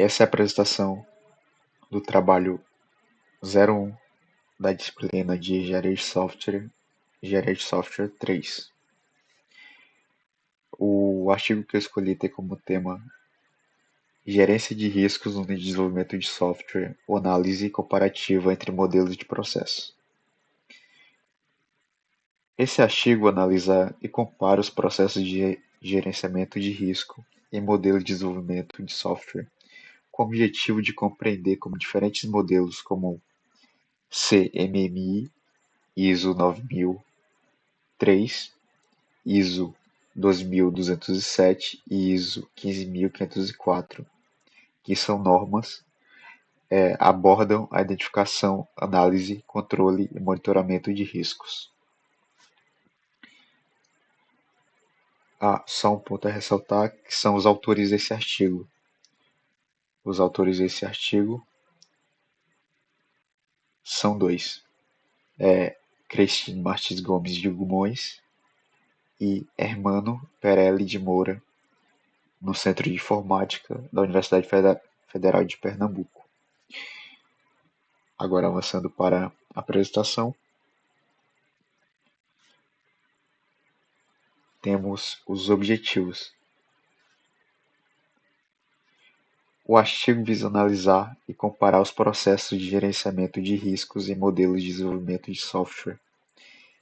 Essa é a apresentação do trabalho 01 da disciplina de Engenharia de Software 3. O artigo que eu escolhi tem como tema Gerência de riscos no desenvolvimento de software ou análise comparativa entre modelos de processo. Esse artigo analisa e compara os processos de gerenciamento de risco em modelos de desenvolvimento de software, com o objetivo de compreender como diferentes modelos como CMMI, ISO 9003, ISO 12207 e ISO 15504, que são normas, abordam a identificação, análise, controle e monitoramento de riscos. Só um ponto a ressaltar, que são os autores desse artigo. Os autores desse artigo são dois. Cristine Martins Gomes de Gumões e Hermano Perelli de Moura, no Centro de Informática da Universidade Federal de Pernambuco. Agora avançando para a apresentação, temos os objetivos. O artigo visa analisar e comparar os processos de gerenciamento de riscos em modelos de desenvolvimento de software.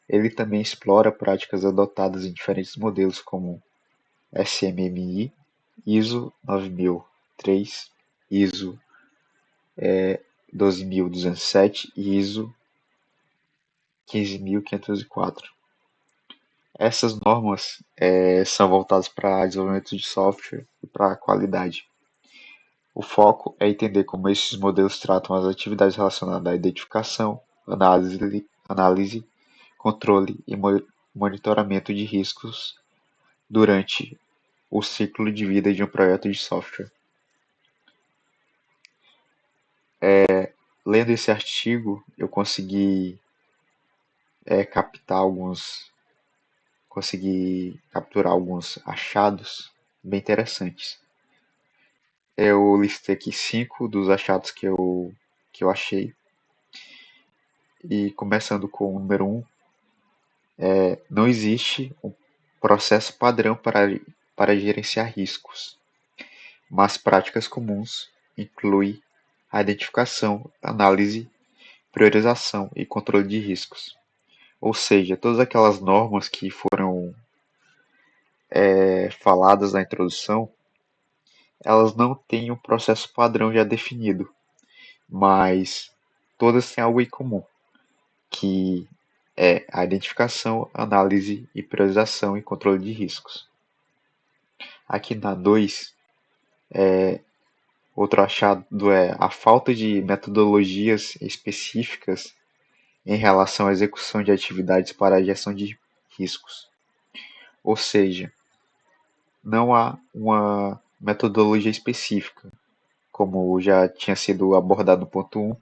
Ele também explora práticas adotadas em diferentes modelos como SMMI, ISO 9003, ISO 12207 e ISO 15504. Essas normas são voltadas para desenvolvimento de software e para a qualidade. O foco é entender como esses modelos tratam as atividades relacionadas à identificação, análise, controle e monitoramento de riscos durante o ciclo de vida de um projeto de software. Lendo esse artigo, eu consegui capturar alguns achados bem interessantes. Eu listei aqui 5 dos achados que eu achei. E começando com o número 1, não existe um processo padrão para gerenciar riscos, mas práticas comuns incluem a identificação, análise, priorização e controle de riscos. Ou seja, todas aquelas normas que foram faladas na introdução, elas não têm um processo padrão já definido, mas todas têm algo em comum, que é a identificação, análise e priorização e controle de riscos. Aqui na 2, outro achado é a falta de metodologias específicas em relação à execução de atividades para a gestão de riscos. Ou seja, não há uma metodologia específica, como já tinha sido abordado no ponto 1,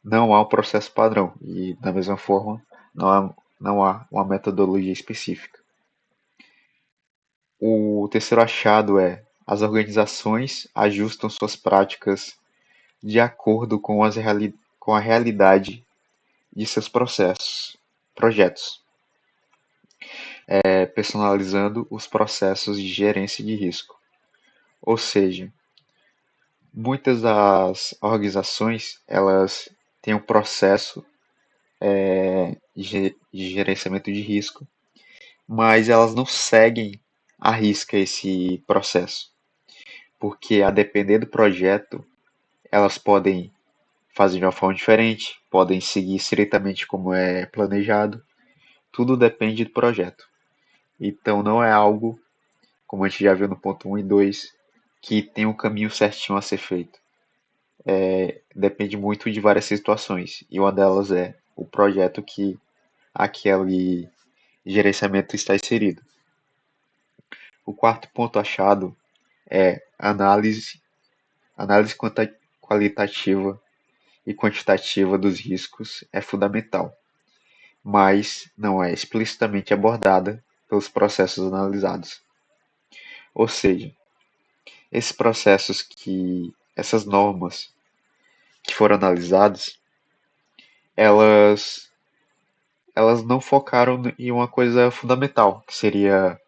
não há um processo padrão e, da mesma forma, não há uma metodologia específica. O terceiro achado é: as organizações ajustam suas práticas de acordo com a realidade de seus projetos, personalizando os processos de gerência de risco. Ou seja, muitas das organizações elas têm um processo de gerenciamento de risco, mas elas não seguem à risca esse processo, porque a depender do projeto, elas podem fazer de uma forma diferente, podem seguir estritamente como é planejado, tudo depende do projeto. Então não é algo, como a gente já viu no ponto 1 e 2, que tem um caminho certinho a ser feito. Depende muito de várias situações, e uma delas é o projeto que aquele gerenciamento está inserido. O quarto ponto achado é análise qualitativa e quantitativa dos riscos é fundamental, mas não é explicitamente abordada pelos processos analisados. Ou seja, esses processos que essas normas que foram analisadas, elas, elas não focaram em uma coisa fundamental, que seria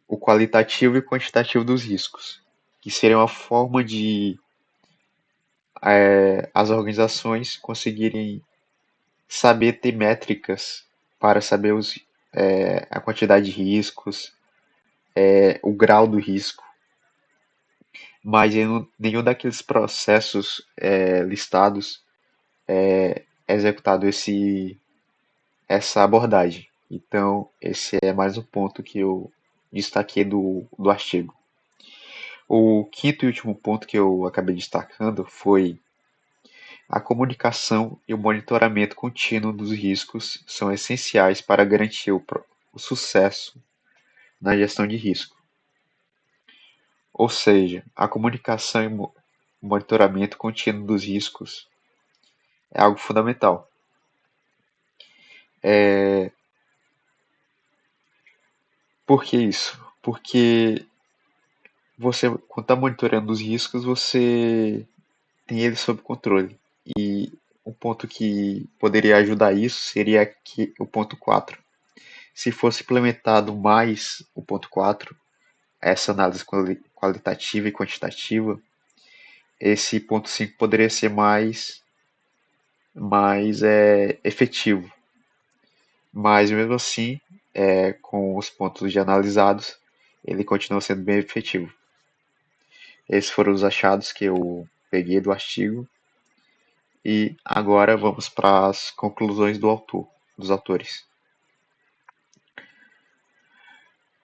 o qualitativo e quantitativo dos riscos, que seria uma forma de as organizações conseguirem saber ter métricas para saber a quantidade de riscos, o grau do risco, mas em nenhum daqueles processos listados é executado essa abordagem. Então, esse é mais um ponto que eu destaquei do artigo. O quinto e último ponto que eu acabei destacando foi a comunicação e o monitoramento contínuo dos riscos são essenciais para garantir o sucesso na gestão de risco. Ou seja, a comunicação e monitoramento contínuo dos riscos é algo fundamental. Por que isso? Porque você, quando está monitorando os riscos, você tem eles sob controle. E um ponto que poderia ajudar isso seria o ponto 4. Se fosse implementado mais o ponto 4, essa análise qualitativa e quantitativa, esse ponto 5 poderia ser mais efetivo. Mas mesmo assim, com os pontos já analisados, ele continua sendo bem efetivo. Esses foram os achados que eu peguei do artigo. E agora vamos para as conclusões dos autores.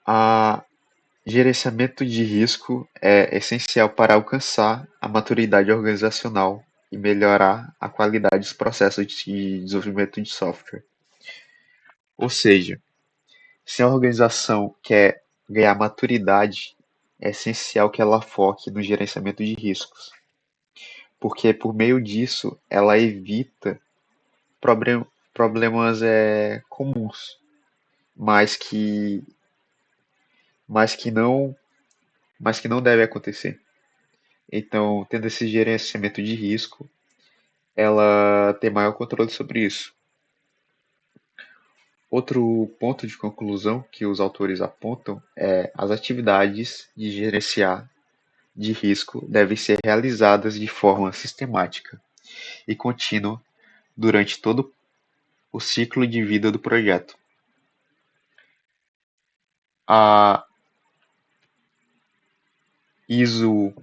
A gerenciamento de risco é essencial para alcançar a maturidade organizacional e melhorar a qualidade dos processos de desenvolvimento de software. Ou seja, se a organização quer ganhar maturidade, é essencial que ela foque no gerenciamento de riscos, porque por meio disso ela evita problemas comuns, mas que, mas que não, mas que não deve acontecer. Então, tendo esse gerenciamento de risco, ela tem maior controle sobre isso. Outro ponto de conclusão que os autores apontam é as atividades de gerenciar de risco devem ser realizadas de forma sistemática e contínua durante todo o ciclo de vida do projeto. A ISO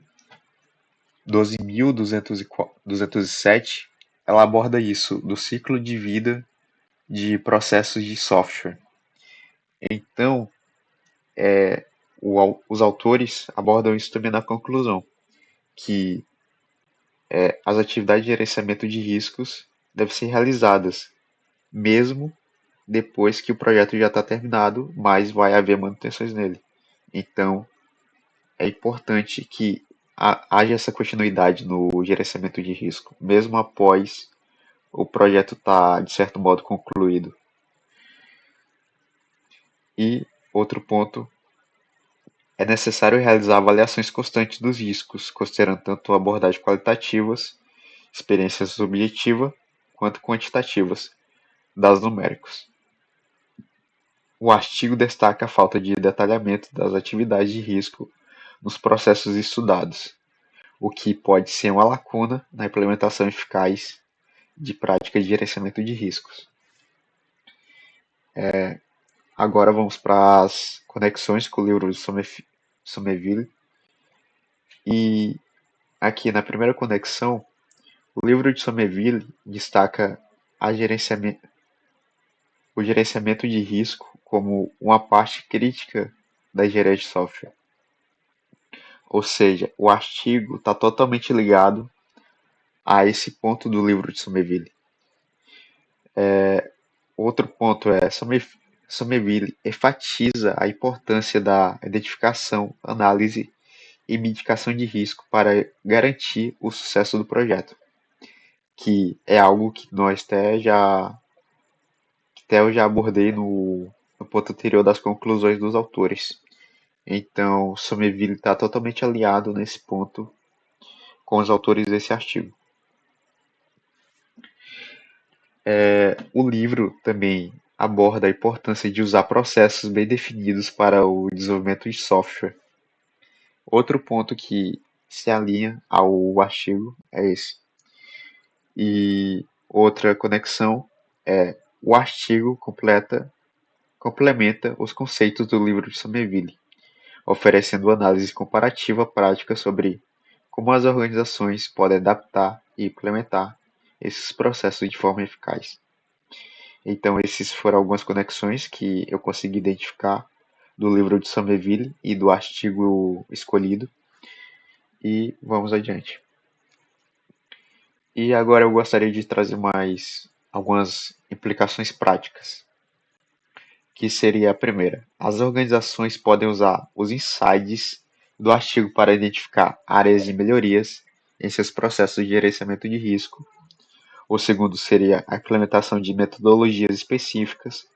12.207 ela aborda isso do ciclo de vida de processos de software. Então, os autores abordam isso também na conclusão, que as atividades de gerenciamento de riscos devem ser realizadas, mesmo depois que o projeto já está terminado, mas vai haver manutenções nele. Então, é importante que haja essa continuidade no gerenciamento de risco, mesmo após o projeto estar, de certo modo, concluído. E outro ponto, é necessário realizar avaliações constantes dos riscos, considerando tanto abordagens qualitativas, experiências subjetivas, quanto quantitativas, dados numéricos. O artigo destaca a falta de detalhamento das atividades de risco nos processos estudados, o que pode ser uma lacuna na implementação eficaz de práticas de gerenciamento de riscos. Agora vamos para as conexões com o livro de Somerville. E aqui na primeira conexão, o livro de Somerville destaca o gerenciamento de risco como uma parte crítica da engenharia de software. Ou seja, o artigo está totalmente ligado a esse ponto do livro de Somerville. Outro ponto é Somerville enfatiza a importância da identificação, análise e mitigação de risco para garantir o sucesso do projeto, que é algo que eu já abordei no ponto anterior das conclusões dos autores. Então, Somerville está totalmente alinhado nesse ponto com os autores desse artigo. O livro também aborda a importância de usar processos bem definidos para o desenvolvimento de software. Outro ponto que se alinha ao artigo é esse. E outra conexão é o artigo complementa os conceitos do livro de Somerville, oferecendo análise comparativa prática sobre como as organizações podem adaptar e implementar esses processos de forma eficaz. Então, esses foram algumas conexões que eu consegui identificar do livro de Somerville e do artigo escolhido. E vamos adiante. E agora eu gostaria de trazer mais algumas implicações práticas, que seria a primeira. As organizações podem usar os insights do artigo para identificar áreas de melhorias em seus processos de gerenciamento de risco. O segundo seria a implementação de metodologias específicas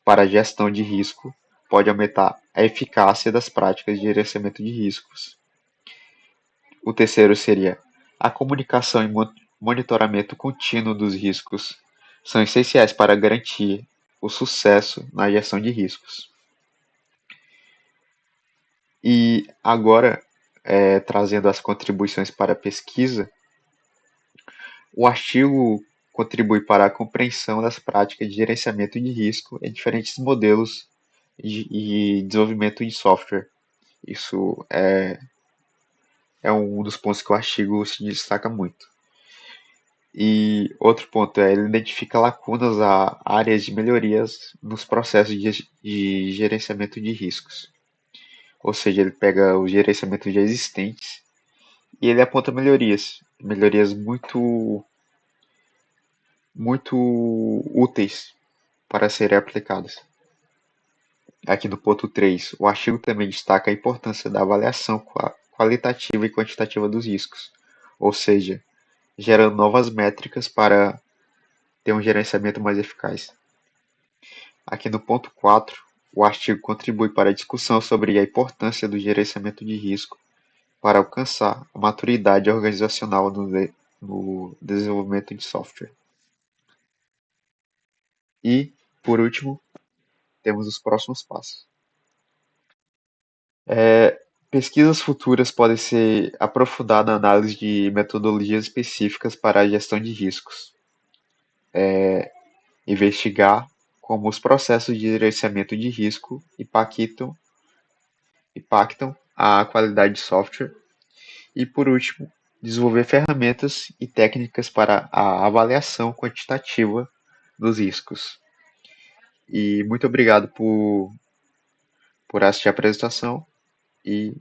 para a gestão de risco, pode aumentar a eficácia das práticas de gerenciamento de riscos. O terceiro seria a comunicação e monitoramento contínuo dos riscos são essenciais para garantir o sucesso na gestão de riscos. E agora, trazendo as contribuições para a pesquisa, o artigo contribui para a compreensão das práticas de gerenciamento de risco em diferentes modelos de desenvolvimento de software. Isso é um dos pontos que o artigo se destaca muito. E outro ponto ele identifica lacunas a áreas de melhorias nos processos de gerenciamento de riscos. Ou seja, ele pega os gerenciamentos já existentes e ele aponta melhorias muito úteis para serem aplicadas. Aqui no ponto 3, o artigo também destaca a importância da avaliação qualitativa e quantitativa dos riscos, ou seja, gerando novas métricas para ter um gerenciamento mais eficaz. Aqui no ponto 4, o artigo contribui para a discussão sobre a importância do gerenciamento de risco para alcançar a maturidade organizacional no desenvolvimento de software. E, por último, temos os próximos passos. Pesquisas futuras podem ser aprofundadas na análise de metodologias específicas para a gestão de riscos. Investigar como os processos de gerenciamento de risco impactam a qualidade de software. E, por último, desenvolver ferramentas e técnicas para a avaliação quantitativa dos riscos. E muito obrigado por assistir a apresentação e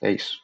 é isso.